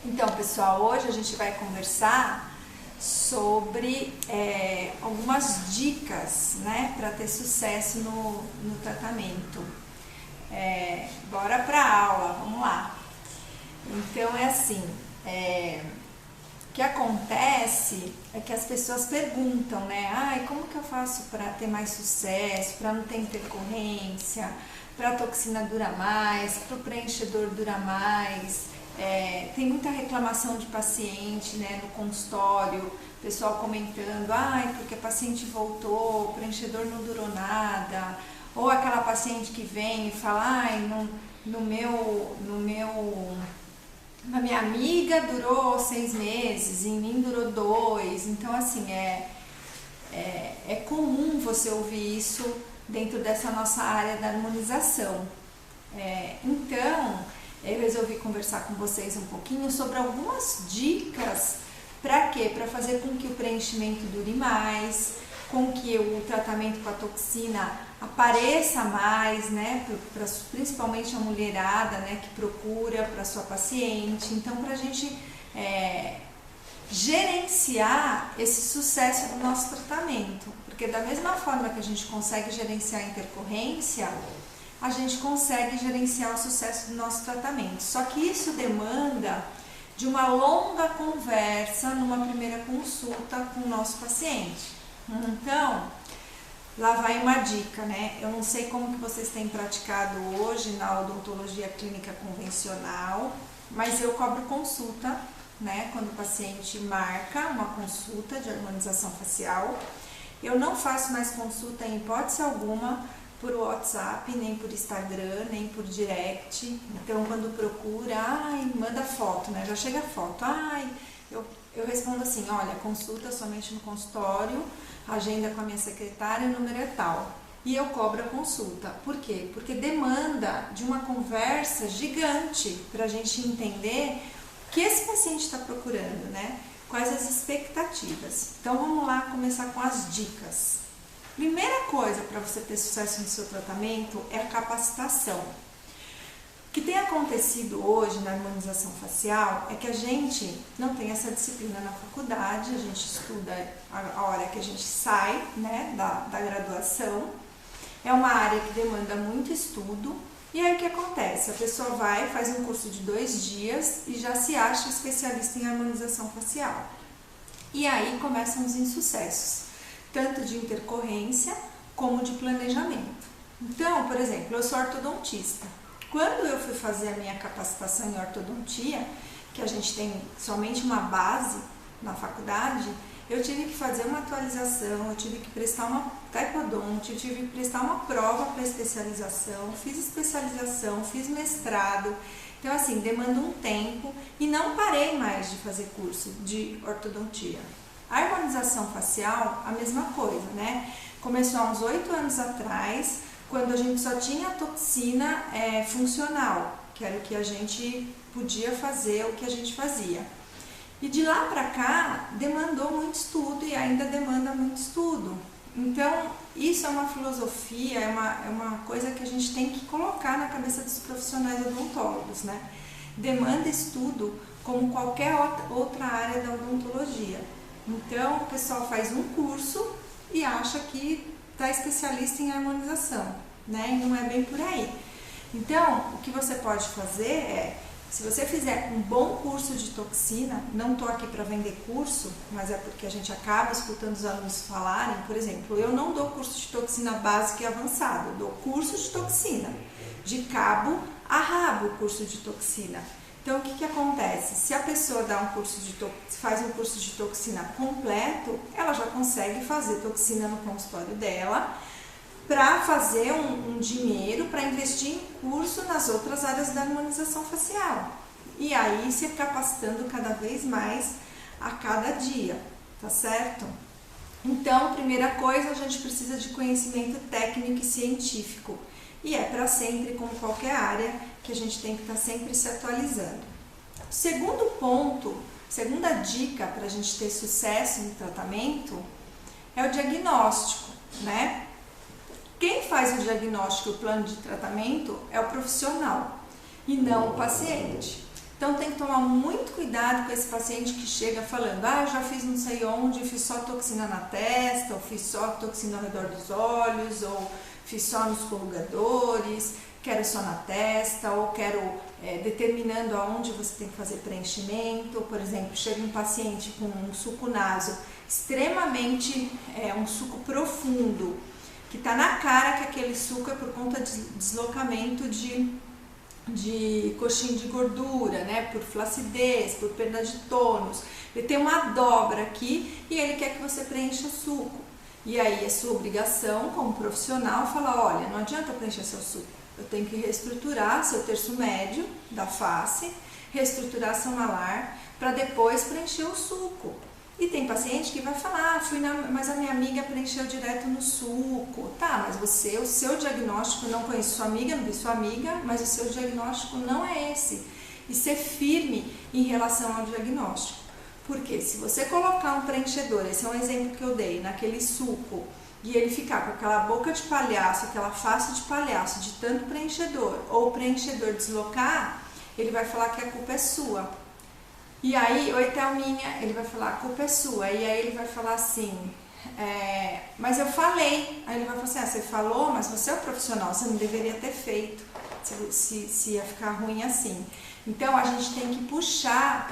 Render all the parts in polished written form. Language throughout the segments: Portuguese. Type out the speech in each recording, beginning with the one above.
Então, pessoal, hoje a gente vai conversar sobre algumas dicas, né, para ter sucesso no tratamento. Bora para a aula, vamos lá. Então, é assim, o que acontece é que as pessoas perguntam, né, como que eu faço para ter mais sucesso, para não ter intercorrência, para a toxina durar mais, para o preenchedor durar mais. Tem muita reclamação de paciente, né, no consultório, pessoal comentando, porque a paciente voltou, o preenchedor não durou nada, ou aquela paciente que vem e fala, na minha amiga durou 6 meses, em mim durou 2, então assim, é comum você ouvir isso dentro dessa nossa área da harmonização. Então, eu resolvi conversar com vocês um pouquinho sobre algumas dicas para quê? Para fazer com que o preenchimento dure mais, com que o tratamento com a toxina apareça mais, né? Principalmente a mulherada, né, que procura para sua paciente. Então, para a gente gerenciar esse sucesso do nosso tratamento, porque da mesma forma que a gente consegue gerenciar a intercorrência, a gente consegue gerenciar o sucesso do nosso tratamento. Só que isso demanda de uma longa conversa numa primeira consulta com o nosso paciente. Então, lá vai uma dica, né? Eu não sei como que vocês têm praticado hoje na odontologia clínica convencional, mas eu cobro consulta, né? Quando o paciente marca uma consulta de harmonização facial. Eu não faço mais consulta em hipótese alguma por WhatsApp, nem por Instagram, nem por direct. Então, quando procura, manda foto, né? Já chega a foto. Eu respondo assim, olha, consulta somente no consultório, agenda com a minha secretária, número é tal. E eu cobro a consulta. Por quê? Porque demanda de uma conversa gigante para a gente entender o que esse paciente está procurando, né? Quais as expectativas. Então, vamos lá começar com as dicas. Primeira coisa para você ter sucesso no seu tratamento é a capacitação. O que tem acontecido hoje na harmonização facial é que a gente não tem essa disciplina na faculdade, a gente estuda a hora que a gente sai, né, da graduação. É uma área que demanda muito estudo. E aí o que acontece? A pessoa vai, faz um curso de 2 dias e já se acha especialista em harmonização facial. E aí começam os insucessos, tanto de intercorrência como de planejamento. Então, por exemplo, eu sou ortodontista. Quando eu fui fazer a minha capacitação em ortodontia, que a gente tem somente uma base na faculdade, eu tive que fazer uma atualização, eu tive que prestar uma taipodonte, eu tive que prestar uma prova para especialização, fiz especialização, fiz mestrado. Então, assim, demanda um tempo e não parei mais de fazer curso de ortodontia. A harmonização facial, a mesma coisa, né? Começou há uns 8 anos atrás, quando a gente só tinha a toxina funcional, que era o que a gente podia fazer, o que a gente fazia. E de lá para cá, demandou muito estudo e ainda demanda muito estudo. Então, isso é uma filosofia, é uma coisa que a gente tem que colocar na cabeça dos profissionais odontólogos, né? Demanda estudo como qualquer outra área da odontologia. Então, o pessoal faz um curso e acha que está especialista em harmonização, né? E não é bem por aí. Então, o que você pode fazer se você fizer um bom curso de toxina, não estou aqui para vender curso, mas é porque a gente acaba escutando os alunos falarem, por exemplo, eu não dou curso de toxina básica e avançado, eu dou curso de toxina, de cabo a rabo curso de toxina. Então, o que acontece? Se a pessoa faz um curso de toxina completo, ela já consegue fazer toxina no consultório dela para fazer um dinheiro para investir em curso nas outras áreas da harmonização facial. E aí, se capacitando cada vez mais a cada dia, tá certo? Então, primeira coisa, a gente precisa de conhecimento técnico e científico. E é para sempre, como qualquer área, que a gente tem que estar sempre se atualizando. Segundo ponto, segunda dica para a gente ter sucesso no tratamento é o diagnóstico, né? Quem faz o diagnóstico e o plano de tratamento é o profissional e não o paciente. Então tem que tomar muito cuidado com esse paciente que chega falando, eu já fiz não sei onde, fiz só toxina na testa, ou fiz só toxina ao redor dos olhos, ou fiz só nos corrugadores, quero só na testa, ou quero determinando aonde você tem que fazer preenchimento. Por exemplo, chega um paciente com um suco naso extremamente, um suco profundo, que está na cara que aquele suco é por conta de deslocamento de coxinha de gordura, né? Por flacidez, por perda de tônus. Ele tem uma dobra aqui e ele quer que você preencha o suco. E aí é sua obrigação como profissional falar, olha, não adianta preencher seu suco. Eu tenho que reestruturar seu terço médio da face, reestruturar seu malar, para depois preencher o suco. E tem paciente que vai falar, mas a minha amiga preencheu direto no suco. Tá, mas o seu diagnóstico, não conheço sua amiga, não vi sua amiga, mas o seu diagnóstico não é esse. E ser firme em relação ao diagnóstico. Porque se você colocar um preenchedor, esse é um exemplo que eu dei, naquele suco, e ele ficar com aquela boca de palhaço, aquela face de palhaço, de tanto preenchedor, ou o preenchedor deslocar, ele vai falar que a culpa é sua. E aí, oi Thelminha, ele vai falar, a culpa é sua. E aí ele vai falar assim, mas eu falei. Aí ele vai falar assim, você falou, mas você é o profissional, você não deveria ter feito, se ia ficar ruim assim. Então a gente tem que puxar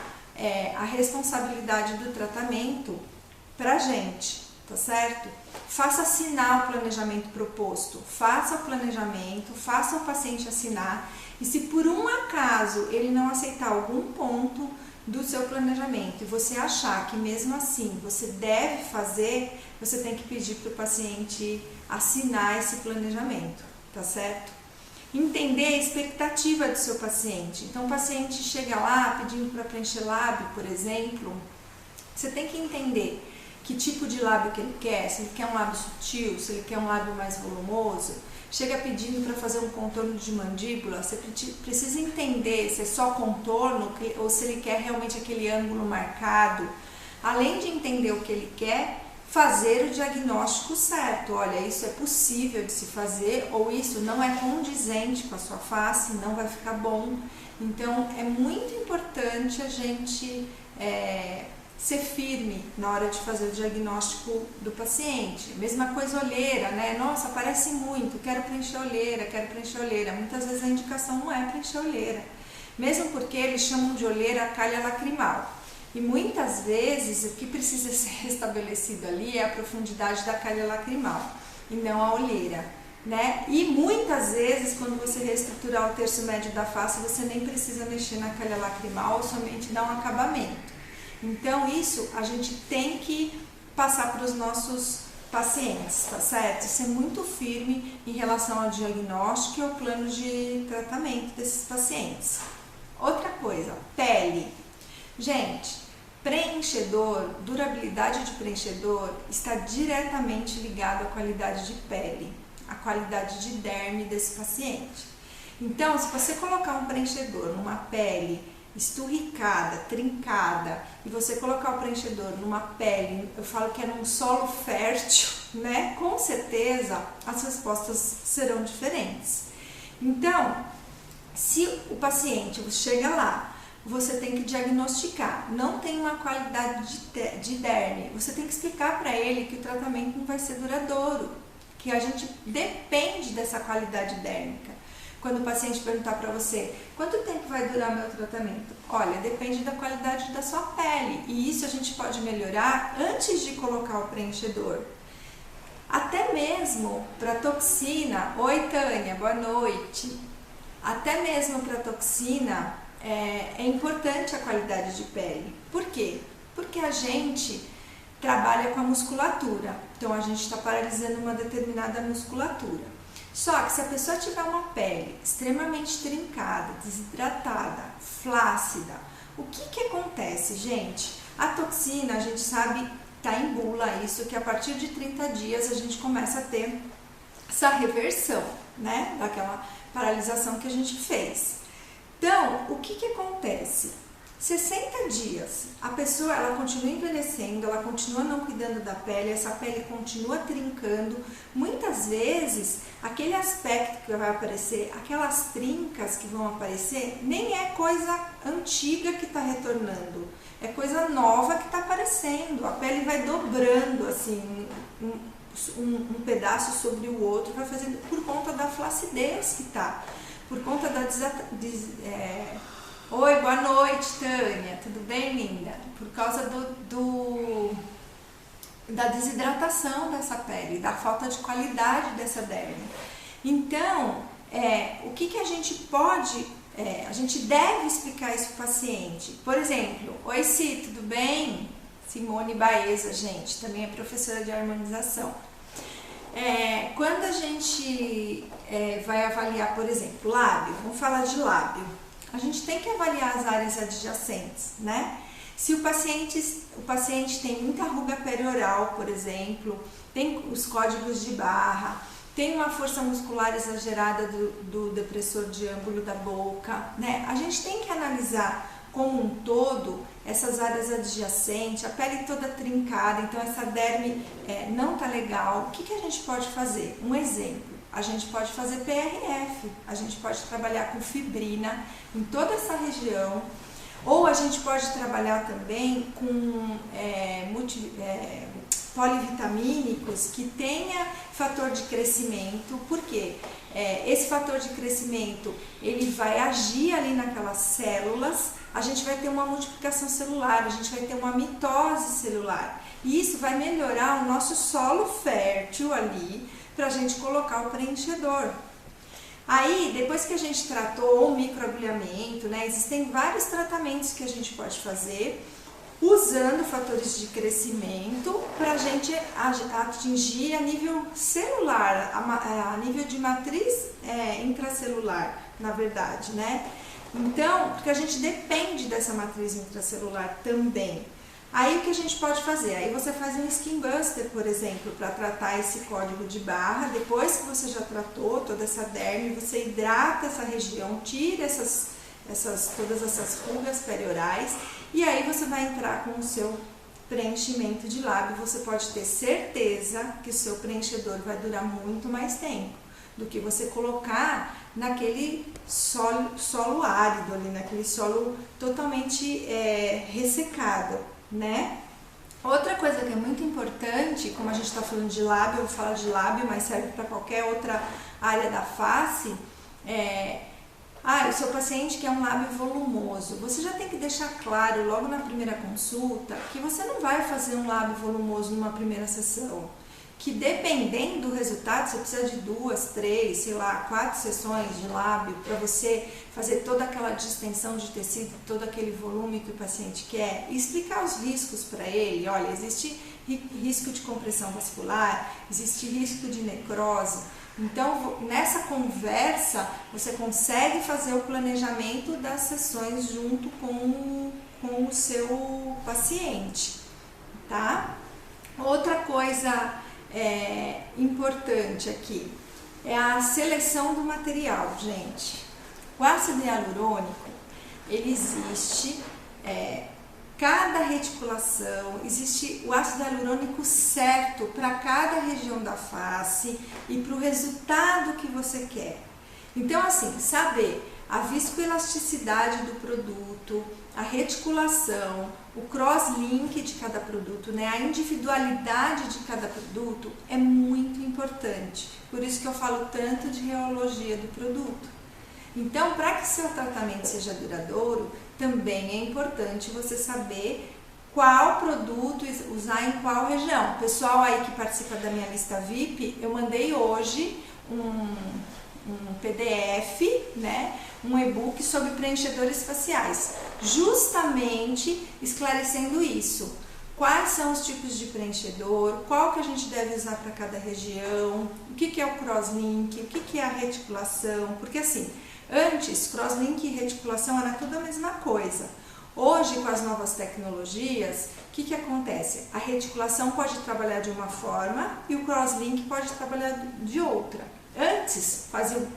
a responsabilidade do tratamento pra gente, tá certo? Faça assinar o planejamento proposto, faça o planejamento, faça o paciente assinar. E se por um acaso ele não aceitar algum ponto do seu planejamento e você achar que mesmo assim você deve fazer, você tem que pedir para o paciente assinar esse planejamento, tá certo? Entender a expectativa do seu paciente. Então o paciente chega lá pedindo para preencher lábio, por exemplo, você tem que entender que tipo de lábio que ele quer, se ele quer um lábio sutil, se ele quer um lábio mais volumoso. Chega pedindo para fazer um contorno de mandíbula, você precisa entender se é só contorno ou se ele quer realmente aquele ângulo marcado. Além de entender o que ele quer, fazer o diagnóstico certo. Olha, isso é possível de se fazer ou isso não é condizente com a sua face, não vai ficar bom. Então, é muito importante a gente ser firme na hora de fazer o diagnóstico do paciente. Mesma coisa olheira, né? Nossa, aparece muito, quero preencher olheira. Muitas vezes a indicação não é preencher olheira, mesmo porque eles chamam de olheira a calha lacrimal. E muitas vezes o que precisa ser restabelecido ali é a profundidade da calha lacrimal e não a olheira, né? E muitas vezes quando você reestruturar o terço médio da face, você nem precisa mexer na calha lacrimal, somente dar um acabamento. Então isso a gente tem que passar para os nossos pacientes, tá certo? Ser muito firme em relação ao diagnóstico e ao plano de tratamento desses pacientes. Outra coisa, pele. Gente, preenchedor, durabilidade de preenchedor está diretamente ligado à qualidade de pele, à qualidade de derme desse paciente. Então, se você colocar um preenchedor numa pele esturricada, trincada, e você colocar o preenchedor numa pele, eu falo que é num solo fértil, né? Com certeza as respostas serão diferentes. Então, se o paciente chega lá, você tem que diagnosticar, não tem uma qualidade de derme, você tem que explicar para ele que o tratamento não vai ser duradouro, que a gente depende dessa qualidade dérmica. Quando o paciente perguntar para você, quanto tempo vai durar meu tratamento? Olha, depende da qualidade da sua pele e isso a gente pode melhorar antes de colocar o preenchedor. Até mesmo para toxina, oi Tânia, boa noite. Até mesmo para toxina é importante a qualidade de pele. Por quê? Porque a gente trabalha com a musculatura, então a gente está paralisando uma determinada musculatura. Só que se a pessoa tiver uma pele extremamente trincada, desidratada, flácida, o que acontece, gente? A toxina, a gente sabe, tá em bula isso, que a partir de 30 dias a gente começa a ter essa reversão, né? Daquela paralisação que a gente fez. Então, o que acontece? 60 dias, a pessoa ela continua envelhecendo, ela continua não cuidando da pele, essa pele continua trincando. Muitas vezes, aquele aspecto que vai aparecer, aquelas trincas que vão aparecer, nem é coisa antiga que está retornando, é coisa nova que está aparecendo. A pele vai dobrando assim, um pedaço sobre o outro, vai fazendo por conta da flacidez que está, por conta da Oi, boa noite, Tânia. Tudo bem, linda? Por causa da desidratação dessa pele, da falta de qualidade dessa derme. Então, o que a gente pode, a gente deve explicar isso para o paciente. Por exemplo, oi, Si, tudo bem? Simone Baeza, gente, também é professora de harmonização. Quando a gente vai avaliar, por exemplo, lábio, vamos falar de lábio. A gente tem que avaliar as áreas adjacentes, né? Se o paciente tem muita ruga perioral, por exemplo, tem os códigos de barra, tem uma força muscular exagerada do depressor de ângulo da boca, né? A gente tem que analisar como um todo essas áreas adjacentes, a pele toda trincada, então essa derme não tá legal. O que a gente pode fazer? Um exemplo. A gente pode fazer PRF, a gente pode trabalhar com fibrina em toda essa região, ou a gente pode trabalhar também com polivitamínicos que tenha fator de crescimento. Por quê? Esse fator de crescimento ele vai agir ali naquelas células, a gente vai ter uma multiplicação celular, a gente vai ter uma mitose celular, e isso vai melhorar o nosso solo fértil ali, para a gente colocar o preenchedor. Aí, depois que a gente tratou o microagulhamento, né, existem vários tratamentos que a gente pode fazer usando fatores de crescimento para a gente atingir a nível celular, a nível de matriz intracelular, na verdade, né? Então, porque a gente depende dessa matriz intracelular também. Aí o que a gente pode fazer? Aí você faz um skin buster, por exemplo, para tratar esse código de barra. Depois que você já tratou toda essa derme, você hidrata essa região, tira todas essas rugas periorais, e aí você vai entrar com o seu preenchimento de lábio. Você pode ter certeza que o seu preenchedor vai durar muito mais tempo do que você colocar naquele solo árido ali, naquele solo totalmente ressecado, né? Outra coisa que é muito importante, como a gente está falando de lábio, eu vou falar de lábio, mas serve para qualquer outra área da face, o seu paciente quer um lábio volumoso. Você já tem que deixar claro logo na primeira consulta que você não vai fazer um lábio volumoso numa primeira sessão, que dependendo do resultado, você precisa de 2, 3, sei lá, 4 sessões de lábio para você fazer toda aquela distensão de tecido, todo aquele volume que o paciente quer, e explicar os riscos para ele. Olha, existe risco de compressão vascular, existe risco de necrose. Então, nessa conversa, você consegue fazer o planejamento das sessões junto com o seu paciente, tá? Outra coisa importante aqui é a seleção do material, gente. O ácido hialurônico, ele existe, cada reticulação, existe o ácido hialurônico certo para cada região da face e para o resultado que você quer. Então, assim, saber a viscoelasticidade do produto, a reticulação, o cross-link de cada produto, né? A individualidade de cada produto é muito importante. Por isso que eu falo tanto de reologia do produto. Então, para que seu tratamento seja duradouro, também é importante você saber qual produto usar em qual região. Pessoal aí que participa da minha lista VIP, eu mandei hoje um PDF, né, um e-book sobre preenchedores faciais, justamente esclarecendo isso. Quais são os tipos de preenchedor, qual que a gente deve usar para cada região, o que é o crosslink, o que é a reticulação, porque assim, antes crosslink e reticulação era tudo a mesma coisa. Hoje, com as novas tecnologias, o que acontece? A reticulação pode trabalhar de uma forma e o crosslink pode trabalhar de outra. Antes,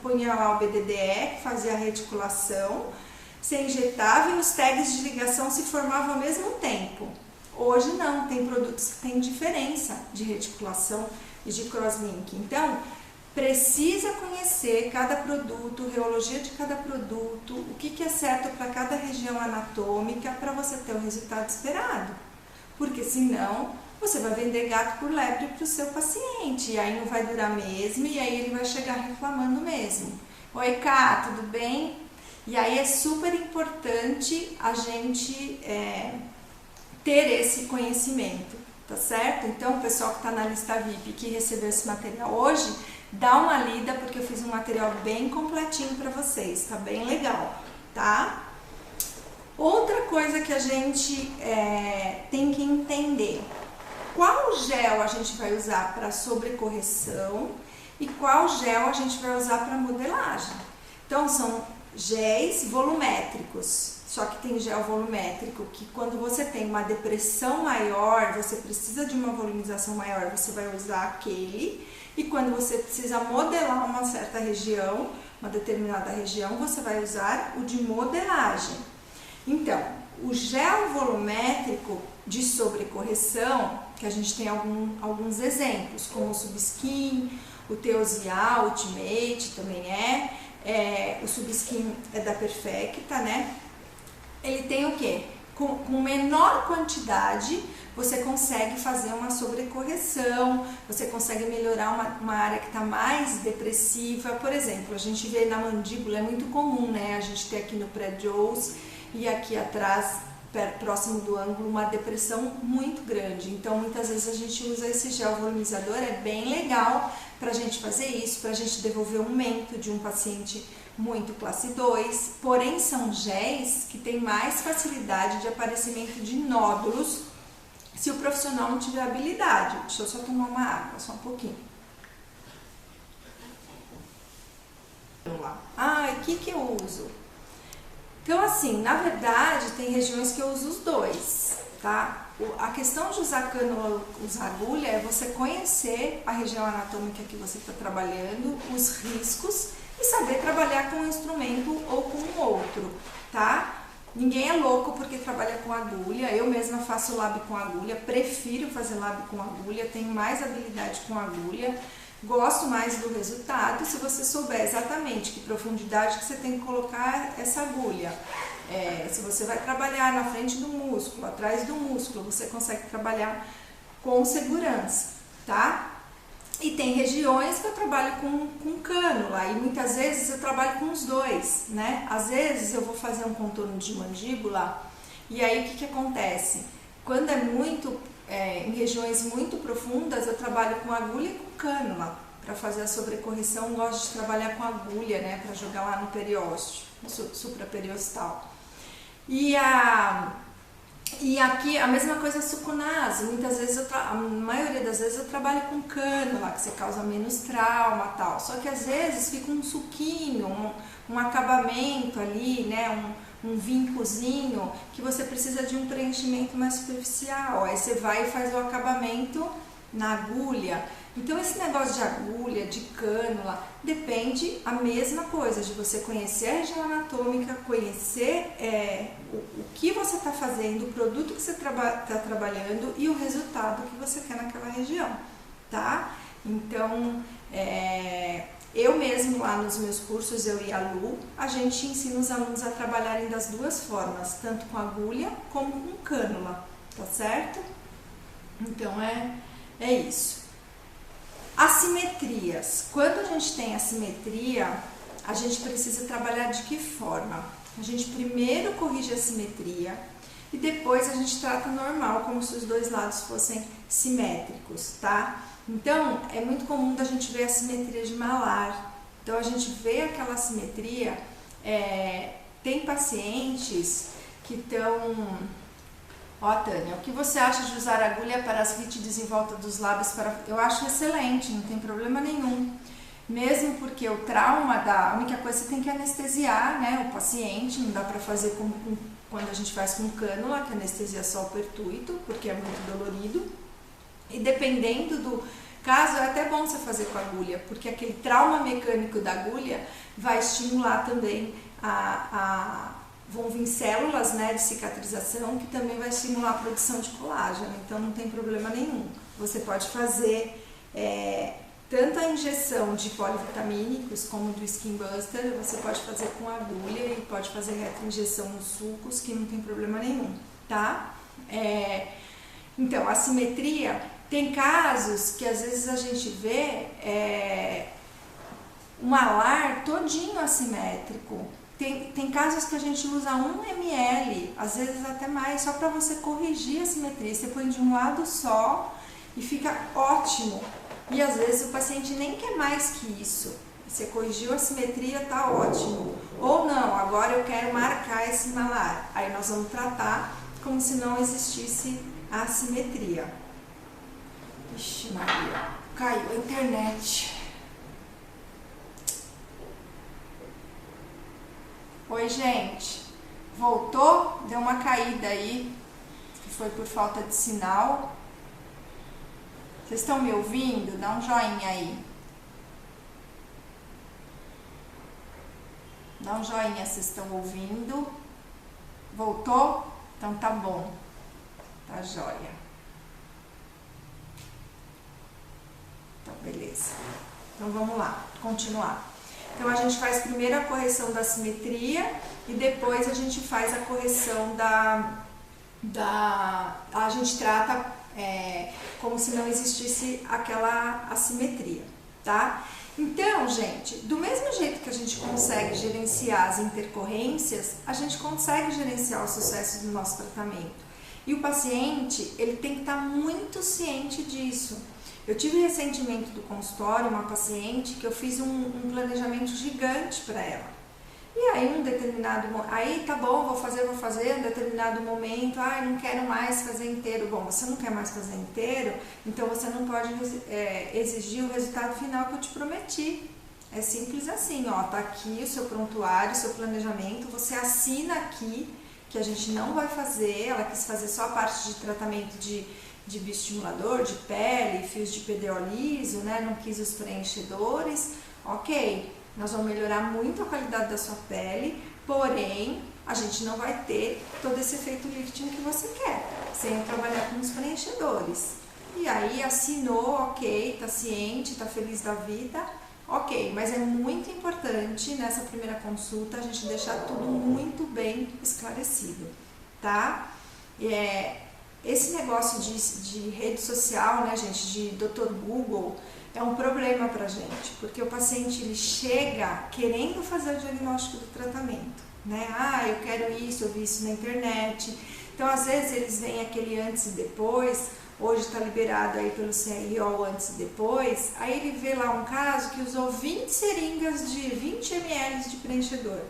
punha lá o BDDE, que fazia a reticulação, Você injetava e os tags de ligação se formavam ao mesmo tempo. Hoje não, tem produtos que têm diferença de reticulação e de crosslink. Então, precisa conhecer cada produto, reologia de cada produto, o que é certo para cada região anatômica para você ter o resultado esperado. Porque senão você vai vender gato por lebre para o seu paciente e aí não vai durar mesmo e aí ele vai chegar reclamando mesmo. Oi, Cá, tudo bem? E aí é super importante a gente ter esse conhecimento, tá certo? Então, o pessoal que está na lista VIP que recebeu esse material hoje, dá uma lida porque eu fiz um material bem completinho para vocês, tá bem legal, tá? Outra coisa que a gente tem que entender, qual gel a gente vai usar para sobrecorreção e qual gel a gente vai usar para modelagem. Então, são géis volumétricos, só que tem gel volumétrico que quando você tem uma depressão maior, você precisa de uma volumização maior, você vai usar aquele, e quando você precisa modelar uma certa região, uma determinada região, você vai usar o de modelagem. Então, o gel volumétrico de sobrecorreção, que a gente tem alguns exemplos, como o Subskin, o Teosia Ultimate também o Subskin é da Perfecta, né? Ele tem o quê? Com menor quantidade, você consegue fazer uma sobrecorreção, você consegue melhorar uma área que está mais depressiva. Por exemplo, a gente vê na mandíbula, é muito comum, né? A gente tem aqui no pré-jaws e aqui atrás, próximo do ângulo, uma depressão muito grande. Então, muitas vezes a gente usa esse gel volumizador, é bem legal para a gente fazer isso, para a gente devolver um mento de um paciente muito classe 2, porém são géis que têm mais facilidade de aparecimento de nódulos se o profissional não tiver habilidade. Deixa eu só tomar uma água, só um pouquinho. Vamos lá. O que eu uso? Então, assim, na verdade, tem regiões que eu uso os dois, tá? A questão de usar cânula, usar agulha, é você conhecer a região anatômica que você está trabalhando, os riscos e saber trabalhar com um instrumento ou com um outro, tá? Ninguém é louco porque trabalha com agulha, eu mesma faço lab com agulha, prefiro fazer lab com agulha, tenho mais habilidade com agulha, gosto mais do resultado se você souber exatamente que profundidade que você tem que colocar essa agulha. Se você vai trabalhar na frente do músculo, atrás do músculo, você consegue trabalhar com segurança, tá? E tem regiões que eu trabalho com cânula e muitas vezes eu trabalho com os dois, né? Às vezes eu vou fazer um contorno de mandíbula e aí o que acontece? Quando é muito, em regiões muito profundas, eu trabalho com agulha e com cânula. Para fazer a sobrecorreção, eu gosto de trabalhar com agulha, né? Para jogar lá no periósteo, no supraperiostal. E aqui a mesma coisa sucunase, muitas vezes, a maioria das vezes eu trabalho com cânula, que você causa menos trauma e tal, só que às vezes fica um suquinho, um acabamento ali, né, um vincozinho, que você precisa de um preenchimento mais superficial, aí você vai e faz o acabamento na agulha. Então esse negócio de agulha, de cânula, depende a mesma coisa, de você conhecer a região anatômica, conhecer o que você está fazendo, o produto que você está trabalhando e o resultado que você quer naquela região, tá? Então, eu mesmo lá nos meus cursos, eu e a Lu, a gente ensina os alunos a trabalharem das duas formas, tanto com agulha como com cânula, tá certo? Então é isso. Assimetrias. Quando a gente tem assimetria, a gente precisa trabalhar de que forma? A gente primeiro corrige a simetria e depois a gente trata normal, como se os dois lados fossem simétricos, tá? Então, é muito comum da gente ver a simetria de malar. Então, a gente vê aquela simetria, tem pacientes que estão... Ó, Tânia, o que você acha de usar agulha para as rítides em volta dos lábios? Eu acho excelente, não tem problema nenhum. Mesmo porque o trauma a única coisa que você tem que anestesiar, né, o paciente, não dá para fazer como quando a gente faz com cânula, que anestesia só o pertuito, porque é muito dolorido. E dependendo do caso, é até bom você fazer com agulha, porque aquele trauma mecânico da agulha vai estimular também vão vir células, né, de cicatrização que também vai estimular a produção de colágeno, então não tem problema nenhum. Você pode fazer tanto a injeção de polivitamínicos como do Skin Buster, você pode fazer com agulha e pode fazer retroinjeção nos sulcos, que não tem problema nenhum, tá? Então, a simetria, tem casos que às vezes a gente vê um alar todinho assimétrico. Tem casos que a gente usa 1 ml, às vezes até mais, só para você corrigir a simetria. Você põe de um lado só e fica ótimo. E às vezes o paciente nem quer mais que isso. Você corrigiu a simetria, tá ótimo. Ou não, agora eu quero marcar esse malar. Aí nós vamos tratar como se não existisse a assimetria. Ixi Maria, caiu a internet. Oi, gente. Voltou? Deu uma caída aí, que foi por falta de sinal. Vocês estão me ouvindo? Dá um joinha aí. Dá um joinha se vocês estão ouvindo. Voltou? Então tá bom. Tá joia. Então, beleza. Então vamos lá, continuar. Então a gente faz primeiro a correção da simetria e depois a gente faz a correção a gente trata como se não existisse aquela assimetria, tá? Então, gente, do mesmo jeito que a gente consegue gerenciar as intercorrências, a gente consegue gerenciar o sucesso do nosso tratamento. E o paciente, ele tem que estar muito ciente disso. Eu tive recentemente do consultório uma paciente que eu fiz um planejamento gigante para ela. E aí tá bom, vou fazer, um determinado momento, não quero mais fazer inteiro. Bom, você não quer mais fazer inteiro, então você não pode exigir o resultado final que eu te prometi. É simples assim, ó, tá aqui o seu prontuário, o seu planejamento, você assina aqui que a gente não vai fazer, ela quis fazer só a parte de tratamento de bioestimulador, de pele, fios de PDO liso, né? Não quis os preenchedores, ok, nós vamos melhorar muito a qualidade da sua pele, porém, a gente não vai ter todo esse efeito lifting que você quer, sem trabalhar com os preenchedores. E aí assinou, ok, tá ciente, tá feliz da vida, ok, mas é muito importante nessa primeira consulta a gente deixar tudo muito bem esclarecido, tá? Esse negócio de rede social, né, gente, de Dr. Google, é um problema pra gente, porque o paciente ele chega querendo fazer o diagnóstico do tratamento, né? Eu quero isso, eu vi isso na internet. Então, às vezes, eles veem aquele antes e depois, hoje está liberado aí pelo CRO antes e depois, aí ele vê lá um caso que usou 20 seringas de 20 ml de preenchedor.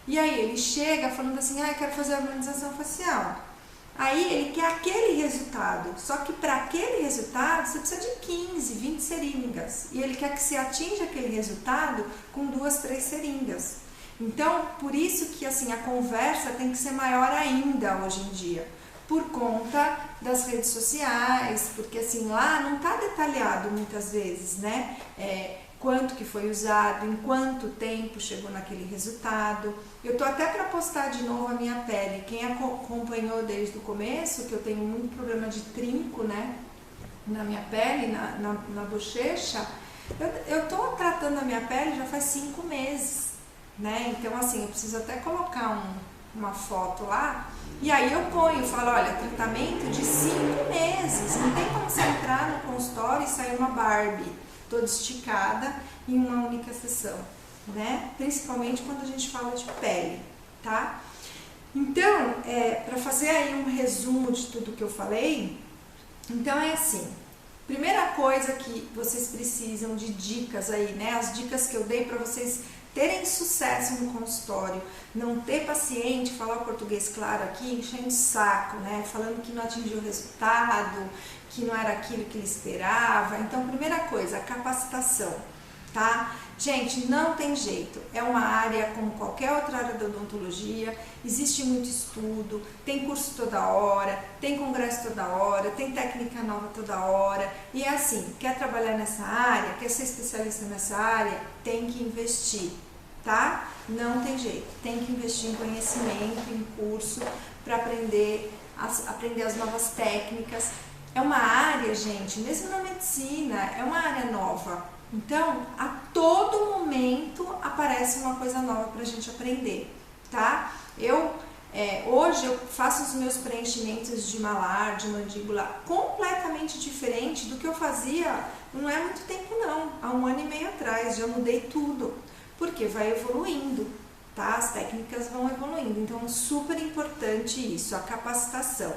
E aí ele chega falando assim, eu quero fazer a harmonização facial. Aí ele quer aquele resultado, só que para aquele resultado você precisa de 15, 20 seringas. E ele quer que você atinja aquele resultado com 2, 3 seringas. Então, por isso que assim, a conversa tem que ser maior ainda hoje em dia. Por conta das redes sociais, porque assim, lá não está detalhado muitas vezes, né? Quanto que foi usado, em quanto tempo chegou naquele resultado. Eu tô até para postar de novo a minha pele. Quem acompanhou desde o começo, que eu tenho muito problema de trinco, né, na minha pele, na bochecha, eu tô tratando a minha pele já faz 5 meses, né? Então assim, eu preciso até colocar uma foto lá, e aí eu falo, olha, tratamento de 5 meses, não tem como você entrar no consultório e sair uma Barbie toda esticada em uma única sessão, né? Principalmente quando a gente fala de pele, tá? Então, para fazer aí um resumo de tudo que eu falei, então é assim, primeira coisa que vocês precisam de dicas aí, né? As dicas que eu dei para vocês terem sucesso no consultório, não ter paciente, falar o português claro aqui, enchendo o saco, né? Falando que não atingiu o resultado, que não era aquilo que ele esperava. Então, primeira coisa, a capacitação, tá? Gente, não tem jeito, é uma área como qualquer outra área da odontologia, existe muito estudo, tem curso toda hora, tem congresso toda hora, tem técnica nova toda hora, e é assim, quer trabalhar nessa área, quer ser especialista nessa área, tem que investir, tá? Não tem jeito, tem que investir em conhecimento, em curso, para aprender as novas técnicas. É uma área, gente, mesmo na medicina, é uma área nova. Então, a todo momento aparece uma coisa nova para a gente aprender, tá? Hoje eu faço os meus preenchimentos de malar, de mandíbula, completamente diferente do que eu fazia não é muito tempo não, há 1 ano e meio atrás, já mudei tudo, porque vai evoluindo, tá? As técnicas vão evoluindo, então é super importante isso, a capacitação.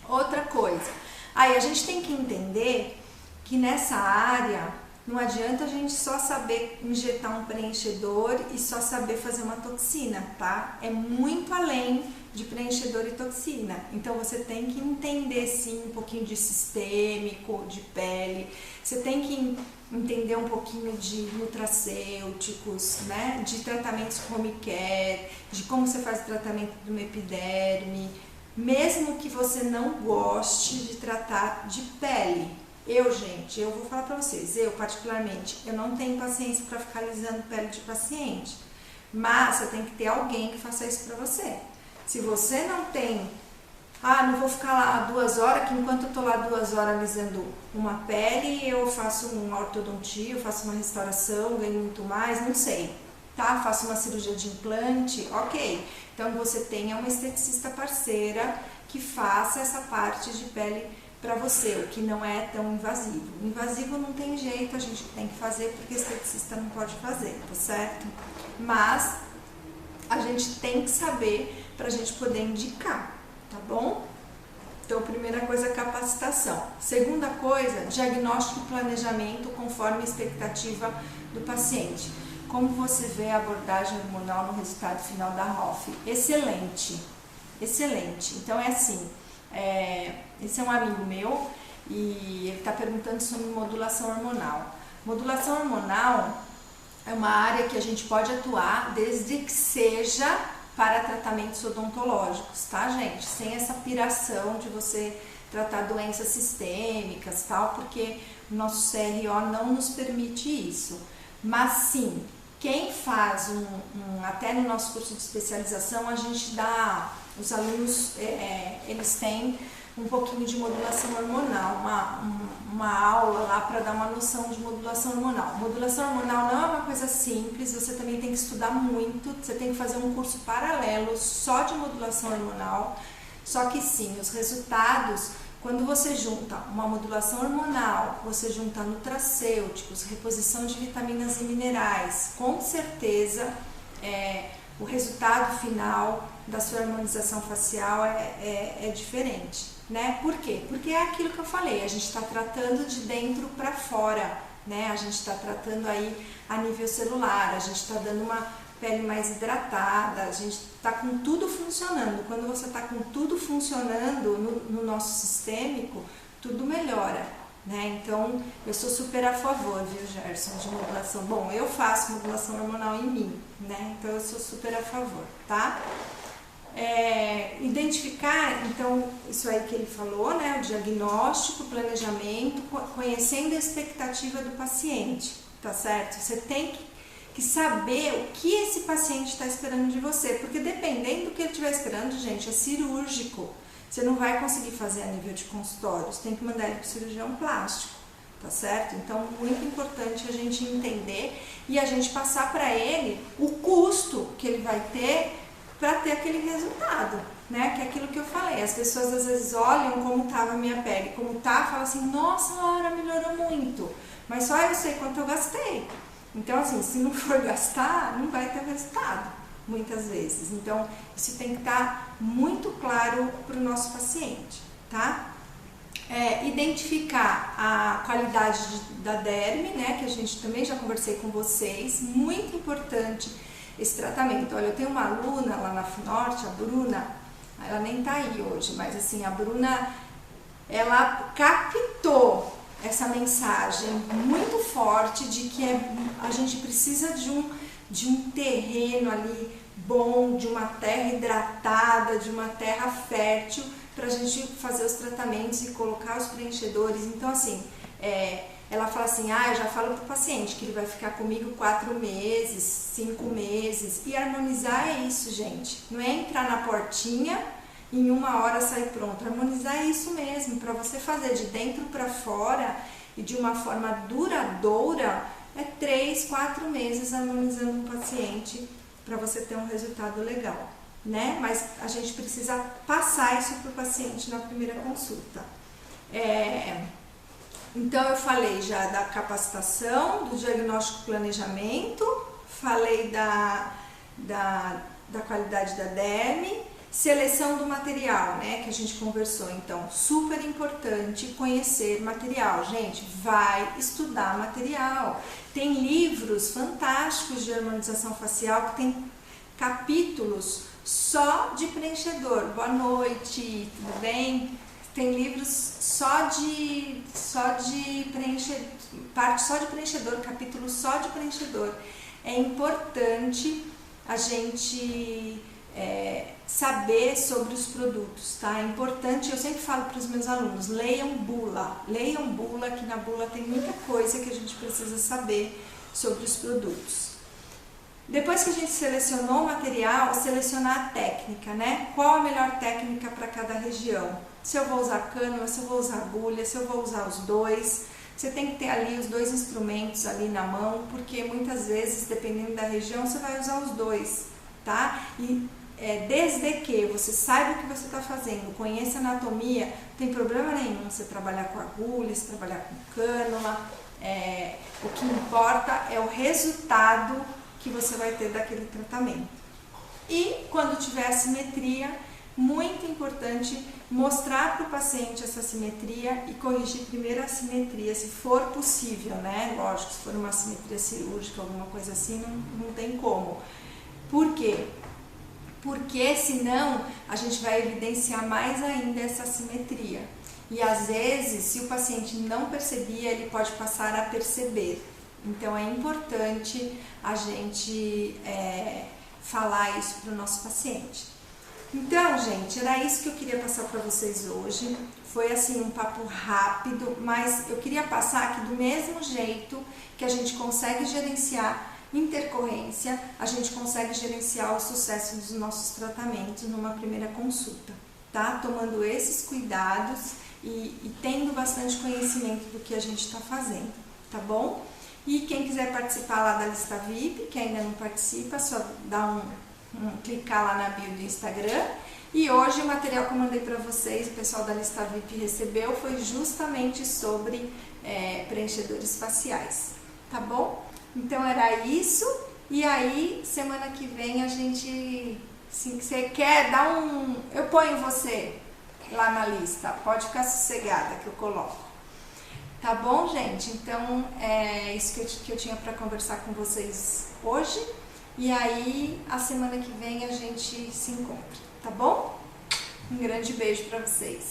Outra coisa, aí a gente tem que entender que nessa área não adianta a gente só saber injetar um preenchedor e só saber fazer uma toxina, tá? É muito além de preenchedor e toxina. Então você tem que entender sim um pouquinho de sistêmico, de pele. Você tem que entender um pouquinho de nutracêuticos, né? De tratamentos home care, de como você faz o tratamento de uma epiderme, mesmo que você não goste de tratar de pele. Eu vou falar pra vocês, eu particularmente, eu não tenho paciência para ficar alisando pele de paciente, mas você tem que ter alguém que faça isso pra você. Se você não tem, não vou ficar lá 2 horas, que enquanto eu tô lá 2 horas alisando uma pele, eu faço uma ortodontia, eu faço uma restauração, ganho muito mais, não sei, tá? Faço uma cirurgia de implante, ok. Então você tenha uma esteticista parceira que faça essa parte de pele para você, o que não é tão invasivo. Invasivo não tem jeito, a gente tem que fazer porque esteticista não pode fazer, tá certo? Mas a gente tem que saber para a gente poder indicar, tá bom? Então, primeira coisa, capacitação. Segunda coisa, diagnóstico e planejamento conforme a expectativa do paciente. Como você vê a abordagem hormonal no resultado final da ROF? Excelente, excelente. Então é assim, esse é um amigo meu e ele está perguntando sobre modulação hormonal. Modulação hormonal é uma área que a gente pode atuar desde que seja para tratamentos odontológicos, tá, gente? Sem essa piração de você tratar doenças sistêmicas, tal, porque o nosso CRO não nos permite isso. Mas sim, quem faz até no nosso curso de especialização, a gente dá, os alunos, eles têm um pouquinho de modulação hormonal, uma aula lá para dar uma noção de modulação hormonal. Modulação hormonal não é uma coisa simples, você também tem que estudar muito, você tem que fazer um curso paralelo só de modulação hormonal, só que sim, os resultados, quando você junta uma modulação hormonal, você junta nutracêuticos, reposição de vitaminas e minerais, com certeza o resultado final da sua harmonização facial é diferente, né? Por quê? Porque é aquilo que eu falei, a gente está tratando de dentro para fora, né? A gente está tratando aí a nível celular, a gente está dando uma pele mais hidratada, a gente está com tudo funcionando. Quando você está com tudo funcionando no nosso sistêmico, tudo melhora, né? Então, eu sou super a favor, viu, Gerson, de modulação. Bom, eu faço modulação hormonal em mim, né? Então, eu sou super a favor, tá? Identificar, então, isso aí que ele falou, né? O diagnóstico, planejamento, conhecendo a expectativa do paciente, tá certo? Você tem que saber o que esse paciente está esperando de você, porque dependendo do que ele estiver esperando, gente, é cirúrgico. Você não vai conseguir fazer a nível de consultório, você tem que mandar ele para o cirurgião plástico, tá certo? Então, muito importante a gente entender e a gente passar para ele o custo que ele vai ter para ter aquele resultado, né? Que é aquilo que eu falei, as pessoas às vezes olham como estava a minha pele, como tá, falam assim, nossa, Laura, melhorou muito, mas só eu sei quanto eu gastei. Então, assim, se não for gastar, não vai ter resultado, muitas vezes. Então, isso tem que estar muito claro para o nosso paciente, tá? Identificar a qualidade da derme, né? Que a gente também já conversei com vocês, muito importante esse tratamento. Olha, eu tenho uma aluna lá na FUNORTE, a Bruna, ela nem tá aí hoje, mas assim, a Bruna, ela captou essa mensagem muito forte de que a gente precisa de um terreno ali bom, de uma terra hidratada, de uma terra fértil para a gente fazer os tratamentos e colocar os preenchedores. Então, assim, ela fala assim, eu já falo pro paciente que ele vai ficar comigo 4 meses, 5 meses. E harmonizar é isso, gente. Não é entrar na portinha e em 1 hora sair pronto. Harmonizar é isso mesmo, para você fazer de dentro para fora e de uma forma duradoura, é 3, 4 meses harmonizando o paciente para você ter um resultado legal, né? Mas a gente precisa passar isso para o paciente na primeira consulta. Então eu falei já da capacitação, do diagnóstico e planejamento, falei da qualidade da derme, seleção do material, né, que a gente conversou. Então, super importante conhecer material. Gente, vai estudar material. Tem livros fantásticos de harmonização facial que tem capítulos só de preenchedor. Boa noite, tudo bem? Tem livros só de preenchedor, parte só de preenchedor, capítulo só de preenchedor. É importante a gente saber sobre os produtos, tá? É importante, eu sempre falo para os meus alunos, leiam bula, que na bula tem muita coisa que a gente precisa saber sobre os produtos. Depois que a gente selecionou o material, selecionar a técnica, né? Qual a melhor técnica para cada região? Se eu vou usar cânula, se eu vou usar agulha, se eu vou usar os dois. Você tem que ter ali os 2 instrumentos ali na mão, porque muitas vezes, dependendo da região, você vai usar os dois, tá? E desde que você saiba o que você está fazendo, conheça a anatomia, não tem problema nenhum você trabalhar com agulha, você trabalhar com cânula. O que importa é o resultado que você vai ter daquele tratamento. E quando tiver assimetria, muito importante mostrar para o paciente essa assimetria e corrigir primeiro a assimetria, se for possível, né? Lógico, se for uma assimetria cirúrgica, alguma coisa assim, não tem como. Por quê? Porque senão a gente vai evidenciar mais ainda essa assimetria. E às vezes, se o paciente não percebia, ele pode passar a perceber. Então é importante a gente falar isso para o nosso paciente. Então, gente, era isso que eu queria passar para vocês hoje. Foi assim um papo rápido, mas eu queria passar que do mesmo jeito que a gente consegue gerenciar intercorrência, a gente consegue gerenciar o sucesso dos nossos tratamentos numa primeira consulta, tá? Tomando esses cuidados e tendo bastante conhecimento do que a gente está fazendo, tá bom? E quem quiser participar lá da lista VIP, que ainda não participa, só dá clicar lá na bio do Instagram. E hoje o material que eu mandei para vocês, o pessoal da lista VIP recebeu, foi justamente sobre preenchedores faciais, tá bom? Então era isso, e aí semana que vem a gente, se você quer dar eu ponho você lá na lista, pode ficar sossegada que eu coloco. Tá bom, gente? Então é isso que eu tinha para conversar com vocês hoje. E aí, a semana que vem a gente se encontra, tá bom? Um grande beijo para vocês.